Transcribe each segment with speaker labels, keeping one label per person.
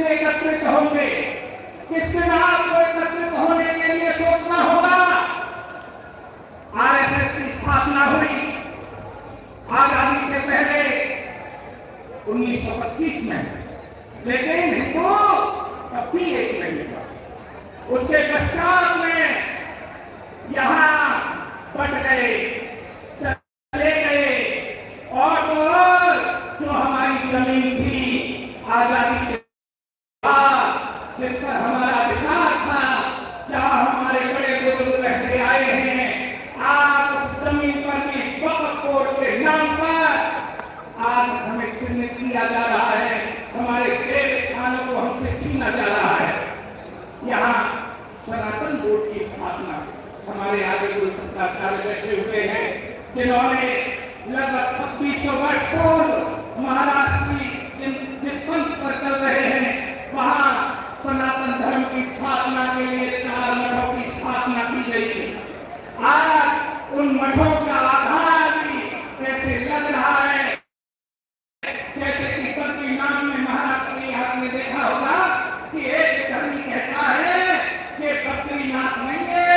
Speaker 1: एकत्रित होंगे, किस दिन आपको एकत्रित होने के लिए सोचना होगा। आरएसएस की स्थापना हुई आजादी से पहले 1925 में, लेकिन हिंदू तब भी एक नहीं हुआ। उसके पश्चात में यहां बट गए, चले गए, और जो हमारी जमीन थी आजादी के बाद, जिस पर हमारा अधिकार था, जहां हमारे बड़े बुजुर्ग रहते आए हैं, आज उस जमीन पर भी वक्फ बोर्ड के नाम पर आज हमें चिन्हित किया जा रहा है, हमारे देव स्थानों को हमसे छीना जा रहा है। यहाँ सनातन बोर्ड की स्थापना, हमारे आगे गुरु शंकराचार्य बैठे हुए हैं, जिन्होंने लगभग 2600 वर्ष पूर्व महाराष्ट्र की जिस पंथ पर चल रहे हैं, वहां सनातन धर्म की स्थापना के लिए 4 मठों की स्थापना की गई थी। आज उन मठों का आधार भी ऐसे लग रहा है जैसे कि बद्रीनाथ में महाराष्ट्र में आपने देखा होगा कि एक धर्मी कहता है ये बद्रीनाथ नहीं है,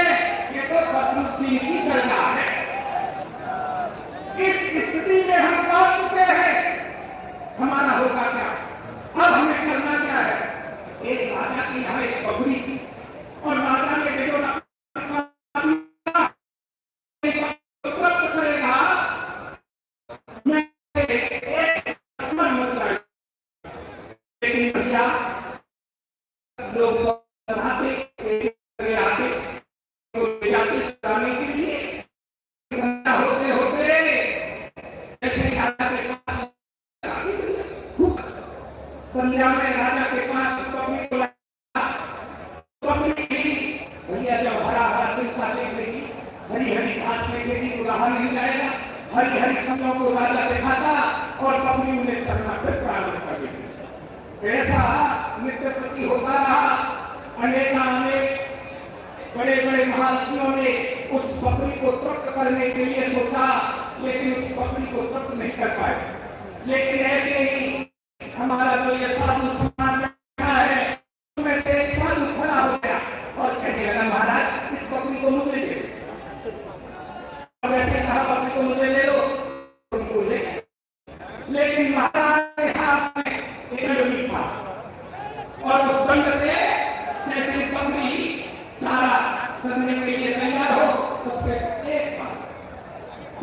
Speaker 1: ये तो बदरुद्दीन की दरगाह है। इस स्थिति में हम पहुंच चुके हैं। हमारा होगा क्या? अब हमें करना क्या है? एक राजा की यहाँ एक बकरी थी और राजा ने बेटोला करेगा, मैं लेकिन भैया लोग आते जाने के लिए होते होते ऐसे राजा के पास संध्या में राजा के पास भैया जब हरा हरा तिलका देखेगी, हरी हरी घास देखेगी तो रहा नहीं जाएगा। हरी हरी कमलों को राजा दिखाता और बकरी उन्हें चलना फिर प्रारंभ कर देती। ऐसा नित्य प्रति होता रहा। अनेक बड़े बड़े महारथियों ने उस बकरी को तृप्त करने के लिए सोचा, लेकिन उस बकरी को तृप्त नहीं कर पाए। लेकिन ऐसे ही हमारा जो ये साधु समाज बैठा है, उसमें से एक साधु खड़ा हो गया और कहने लगा महाराज इस बकरी को मुझे दे दो। और ऐसे कहा बकरी को मुझे दे दो, उनको ले। लेकिन महाराज के हाथ में एक डंडी था और उस दंड से जैसे बकरी चारा चरने के लिए तैयार हो, उसके एक मार,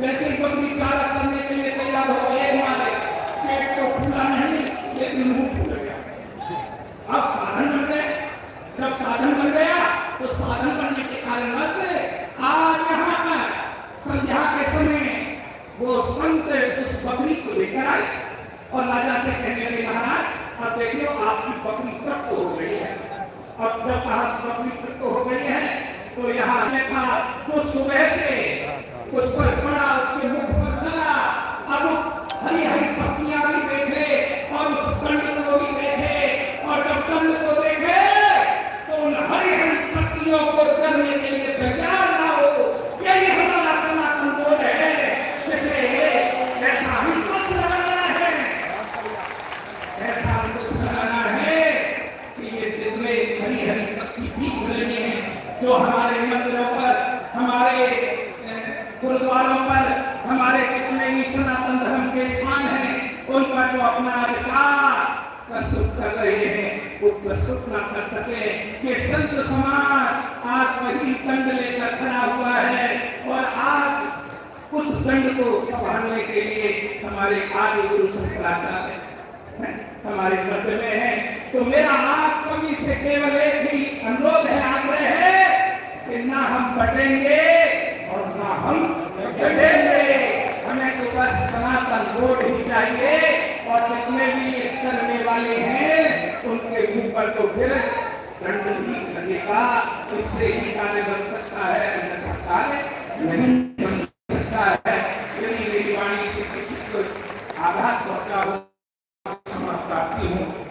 Speaker 1: जैसे बकरी चारा चरने के लिए तैयार हो, एक मारे, पेट तो खुला नहीं लेकिन मुंह खुल गया। अब साधन बन गए। जब साधन बन गया तो साधन बनने के कारण से आज यहाँ पर संध्या के समय वो संत उस बकरी को लेकर आए और राजा से कहने लगे महाराज अब देखियो आपकी बकरी तृप्त हो गई है। अब जब बकरी तृप्त हो गई है तो यहाँ देखा जो सुबह से उस पर पड़ा, उसके मुख पर लगा, अब हरी हरी पत्तियां भी देखे और उस दंड को भी देखे, और जब दंड को देखे तो उन हरी हरी पत्तियों को चलने के लिए तैयार ना हो। यही हमारा सनातन बोध है, जिसे ऐसा हमको लगाना है, ऐसा हमको लगाना है कि ये जितने हरी हरी पत्ती दिख रही हैं, जो हमारे मंदिरों पर, हमारे गुरुद्वारों पर, हमारे जितने भी सनातन धर्म के स्थान हैं, उन पर जो अपना अधिकार प्रस्तुत कर रहे हैं वो प्रस्तुत ना कर सके। कि संत समाज आज वही दंड लेकर खड़ा हुआ है और आज उस दंड को संभालने के लिए हमारे आदि गुरु शंकराचार्य हमारे मध्य में है। तो मेरा आप सभी से केवल एक ही अनुरोध है, आग्रह है कि ना हम बटेंगे और ना हम डटेंगे। हमें तो बस सनातन बोर्ड ही चाहिए और जितने भी चलने वाले हैं उनके मुंह पर तो फिर दंड भी लगेगा। इससे ही कार्य बन सकता है, अन्यथा कार्य नहीं बन सकता है। यदि मेरी वाणी से किसी को आघात पहुंचा हो, क्षमा प्रार्थी हूँ।